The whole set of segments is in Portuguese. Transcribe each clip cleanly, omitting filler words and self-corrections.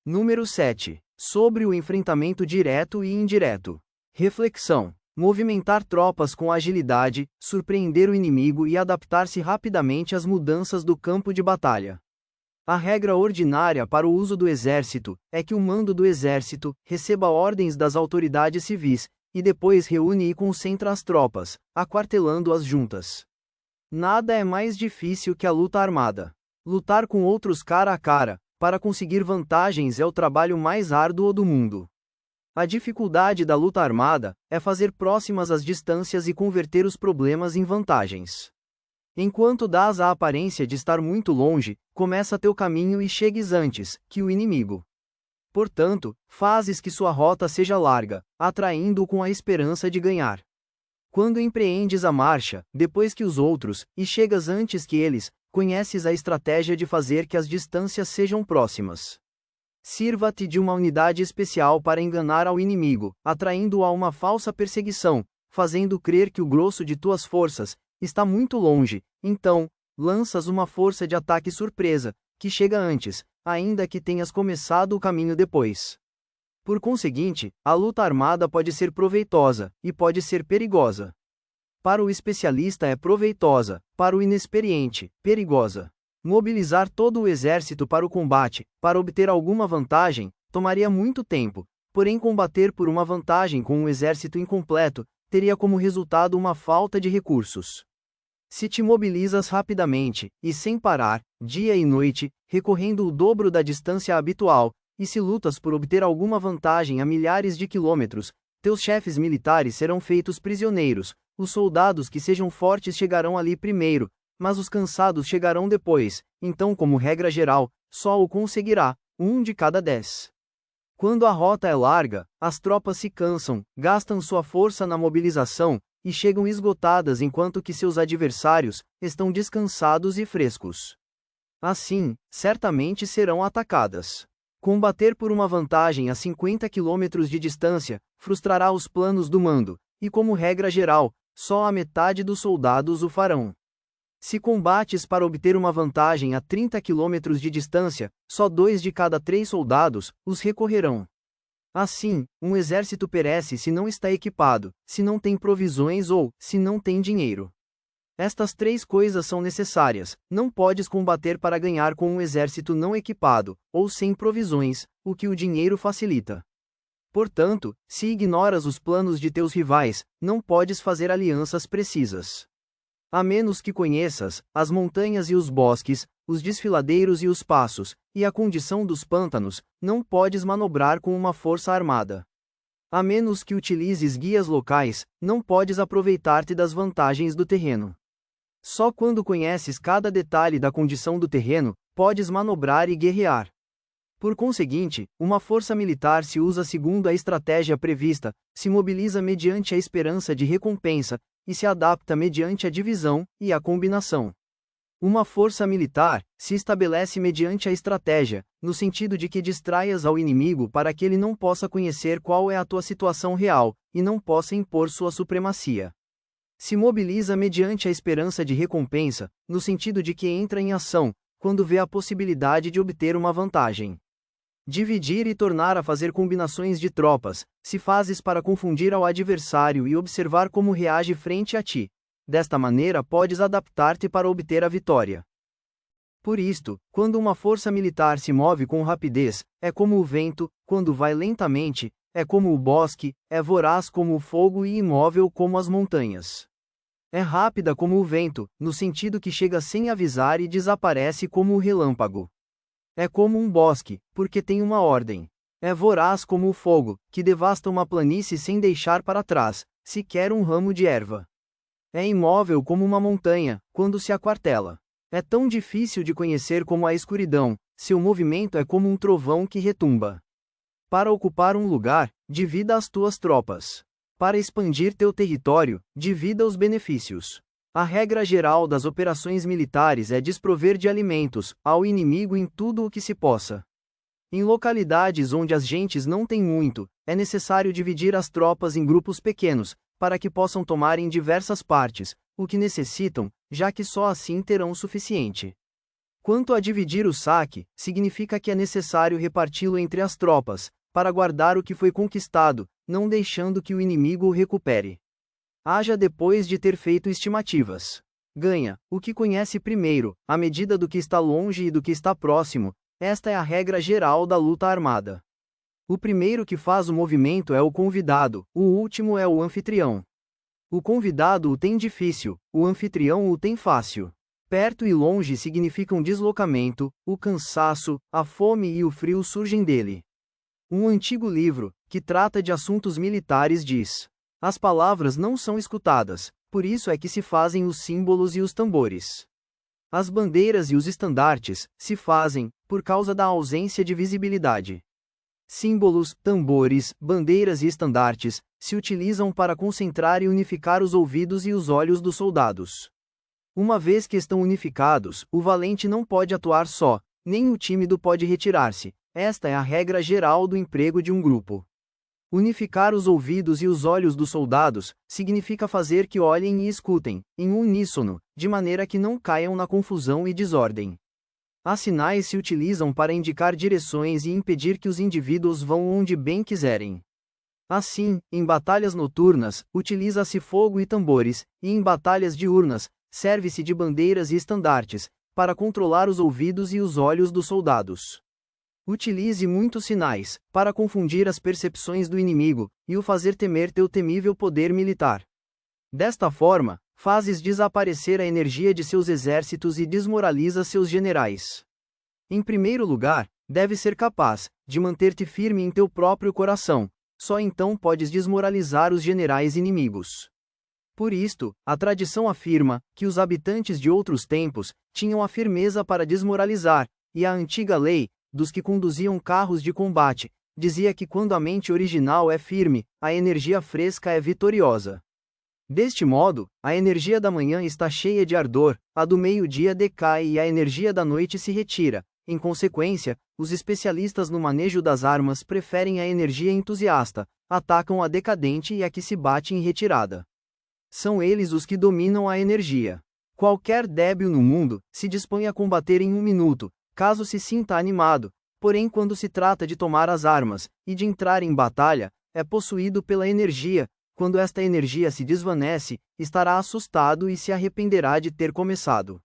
Número 7. Sobre o enfrentamento direto e indireto. Reflexão. Movimentar tropas com agilidade, surpreender o inimigo e adaptar-se rapidamente às mudanças do campo de batalha. A regra ordinária para o uso do exército é que o mando do exército receba ordens das autoridades civis, e depois reúne e concentra as tropas, aquartelando-as juntas. Nada é mais difícil que a luta armada. Lutar com outros cara a cara, para conseguir vantagens é o trabalho mais árduo do mundo. A dificuldade da luta armada é fazer próximas as distâncias e converter os problemas em vantagens. Enquanto dás a aparência de estar muito longe, começa teu caminho e chegues antes que o inimigo. Portanto, fazes que sua rota seja larga, atraindo-o com a esperança de ganhar. Quando empreendes a marcha, depois que os outros, e chegas antes que eles, conheces a estratégia de fazer que as distâncias sejam próximas. Sirva-te de uma unidade especial para enganar ao inimigo, atraindo-o a uma falsa perseguição, fazendo crer que o grosso de tuas forças está muito longe. Então, lanças uma força de ataque surpresa, que chega antes, ainda que tenhas começado o caminho depois. Por conseguinte, a luta armada pode ser proveitosa, e pode ser perigosa. Para o especialista é proveitosa, para o inexperiente, perigosa. Mobilizar todo o exército para o combate, para obter alguma vantagem, tomaria muito tempo, porém combater por uma vantagem com um exército incompleto, teria como resultado uma falta de recursos. Se te mobilizas rapidamente, e sem parar, dia e noite, recorrendo o dobro da distância habitual, e se lutas por obter alguma vantagem a milhares de quilômetros, teus chefes militares serão feitos prisioneiros, os soldados que sejam fortes chegarão ali primeiro, mas os cansados chegarão depois, então como regra geral, só o conseguirá 1 de cada 10. Quando a rota é larga, as tropas se cansam, gastam sua força na mobilização, e chegam esgotadas enquanto que seus adversários estão descansados e frescos. Assim, certamente serão atacadas. Combater por uma vantagem a 50 km de distância frustrará os planos do mando, e como regra geral, só a metade dos soldados o farão. Se combates para obter uma vantagem a 30 km de distância, só 2 de cada 3 soldados os recorrerão. Assim, um exército perece se não está equipado, se não tem provisões ou se não tem dinheiro. Estas 3 coisas são necessárias. Não podes combater para ganhar com um exército não equipado, ou sem provisões, o que o dinheiro facilita. Portanto, se ignoras os planos de teus rivais, não podes fazer alianças precisas. A menos que conheças as montanhas e os bosques, os desfiladeiros e os passos, e a condição dos pântanos, não podes manobrar com uma força armada. A menos que utilizes guias locais, não podes aproveitar-te das vantagens do terreno. Só quando conheces cada detalhe da condição do terreno, podes manobrar e guerrear. Por conseguinte, uma força militar se usa segundo a estratégia prevista, se mobiliza mediante a esperança de recompensa, e se adapta mediante a divisão e a combinação. Uma força militar se estabelece mediante a estratégia, no sentido de que distraias ao inimigo para que ele não possa conhecer qual é a tua situação real, e não possa impor sua supremacia. Se mobiliza mediante a esperança de recompensa, no sentido de que entra em ação, quando vê a possibilidade de obter uma vantagem. Dividir e tornar a fazer combinações de tropas, se fazes para confundir ao adversário e observar como reage frente a ti. Desta maneira podes adaptar-te para obter a vitória. Por isto, quando uma força militar se move com rapidez, é como o vento; quando vai lentamente, é como o bosque; é voraz como o fogo e imóvel como as montanhas. É rápida como o vento, no sentido que chega sem avisar e desaparece como o relâmpago. É como um bosque, porque tem uma ordem. É voraz como o fogo, que devasta uma planície sem deixar para trás sequer um ramo de erva. É imóvel como uma montanha, quando se aquartela. É tão difícil de conhecer como a escuridão, seu movimento é como um trovão que retumba. Para ocupar um lugar, divida as tuas tropas. Para expandir teu território, divida os benefícios. A regra geral das operações militares é desprover de alimentos ao inimigo em tudo o que se possa. Em localidades onde as gentes não têm muito, é necessário dividir as tropas em grupos pequenos, para que possam tomar em diversas partes o que necessitam, já que só assim terão o suficiente. Quanto a dividir o saque, significa que é necessário reparti-lo entre as tropas, para guardar o que foi conquistado, não deixando que o inimigo o recupere. Haja depois de ter feito estimativas. Ganha o que conhece primeiro, à medida do que está longe e do que está próximo. Esta é a regra geral da luta armada. O primeiro que faz o movimento é o convidado, o último é o anfitrião. O convidado o tem difícil, o anfitrião o tem fácil. Perto e longe significam deslocamento, o cansaço, a fome e o frio surgem dele. Um antigo livro, que trata de assuntos militares, diz: as palavras não são escutadas, por isso é que se fazem os símbolos e os tambores. As bandeiras e os estandartes se fazem, por causa da ausência de visibilidade. Símbolos, tambores, bandeiras e estandartes se utilizam para concentrar e unificar os ouvidos e os olhos dos soldados. Uma vez que estão unificados, o valente não pode atuar só, nem o tímido pode retirar-se. Esta é a regra geral do emprego de um grupo. Unificar os ouvidos e os olhos dos soldados significa fazer que olhem e escutem, em uníssono, de maneira que não caiam na confusão e desordem. As sinais se utilizam para indicar direções e impedir que os indivíduos vão onde bem quiserem. Assim, em batalhas noturnas, utiliza-se fogo e tambores, e em batalhas diurnas, serve-se de bandeiras e estandartes, para controlar os ouvidos e os olhos dos soldados. Utilize muitos sinais, para confundir as percepções do inimigo, e o fazer temer teu temível poder militar. Desta forma, fazes desaparecer a energia de seus exércitos e desmoraliza seus generais. Em primeiro lugar, deves ser capaz de manter-te firme em teu próprio coração, só então podes desmoralizar os generais inimigos. Por isto, a tradição afirma que os habitantes de outros tempos tinham a firmeza para desmoralizar, e a antiga lei dos que conduziam carros de combate dizia que quando a mente original é firme, a energia fresca é vitoriosa. Deste modo, a energia da manhã está cheia de ardor, a do meio-dia decai e a energia da noite se retira. Em consequência, os especialistas no manejo das armas preferem a energia entusiasta, atacam a decadente e a que se bate em retirada. São eles os que dominam a energia. Qualquer débil no mundo se dispõe a combater em 1 minuto, caso se sinta animado, porém quando se trata de tomar as armas e de entrar em batalha, é possuído pela energia. Quando esta energia se desvanece, estará assustado e se arrependerá de ter começado.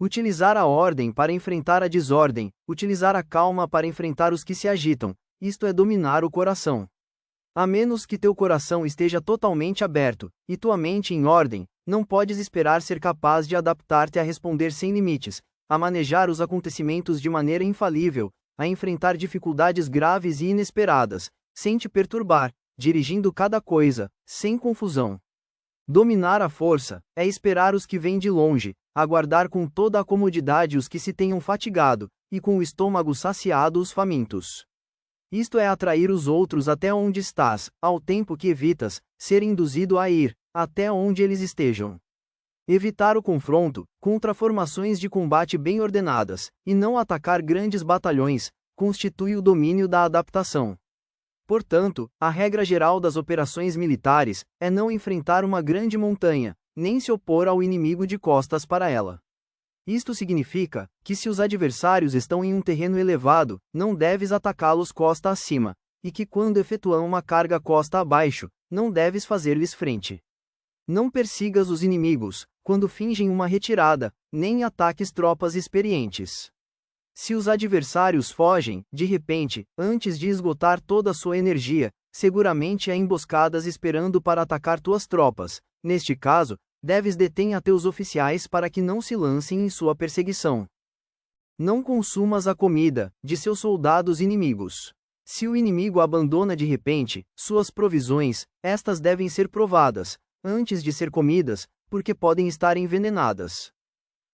Utilizar a ordem para enfrentar a desordem, utilizar a calma para enfrentar os que se agitam, isto é dominar o coração. A menos que teu coração esteja totalmente aberto, e tua mente em ordem, não podes esperar ser capaz de adaptar-te a responder sem limites, a manejar os acontecimentos de maneira infalível, a enfrentar dificuldades graves e inesperadas, sem te perturbar, dirigindo cada coisa, sem confusão. Dominar a força é esperar os que vêm de longe, aguardar com toda a comodidade os que se tenham fatigado, e com o estômago saciado os famintos. Isto é atrair os outros até onde estás, ao tempo que evitas ser induzido a ir até onde eles estejam. Evitar o confronto contra formações de combate bem ordenadas, e não atacar grandes batalhões, constitui o domínio da adaptação. Portanto, a regra geral das operações militares é não enfrentar uma grande montanha, nem se opor ao inimigo de costas para ela. Isto significa que se os adversários estão em um terreno elevado, não deves atacá-los costa acima, e que quando efetuam uma carga costa abaixo, não deves fazer-lhes frente. Não persigas os inimigos quando fingem uma retirada, nem ataques tropas experientes. Se os adversários fogem, de repente, antes de esgotar toda a sua energia, seguramente há emboscadas esperando para atacar tuas tropas. Neste caso, deves deter a teus oficiais para que não se lancem em sua perseguição. Não consumas a comida de seus soldados inimigos. Se o inimigo abandona de repente suas provisões, estas devem ser provadas, antes de ser comidas, porque podem estar envenenadas.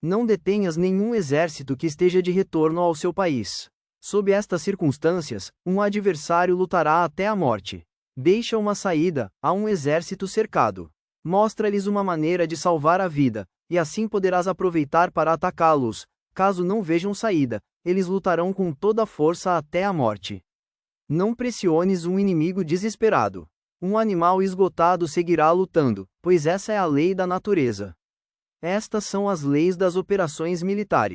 Não detenhas nenhum exército que esteja de retorno ao seu país. Sob estas circunstâncias, um adversário lutará até a morte. Deixa uma saída a um exército cercado. Mostra-lhes uma maneira de salvar a vida, e assim poderás aproveitar para atacá-los. Caso não vejam saída, eles lutarão com toda a força até a morte. Não pressiones um inimigo desesperado. Um animal esgotado seguirá lutando, pois essa é a lei da natureza. Estas são as leis das operações militares.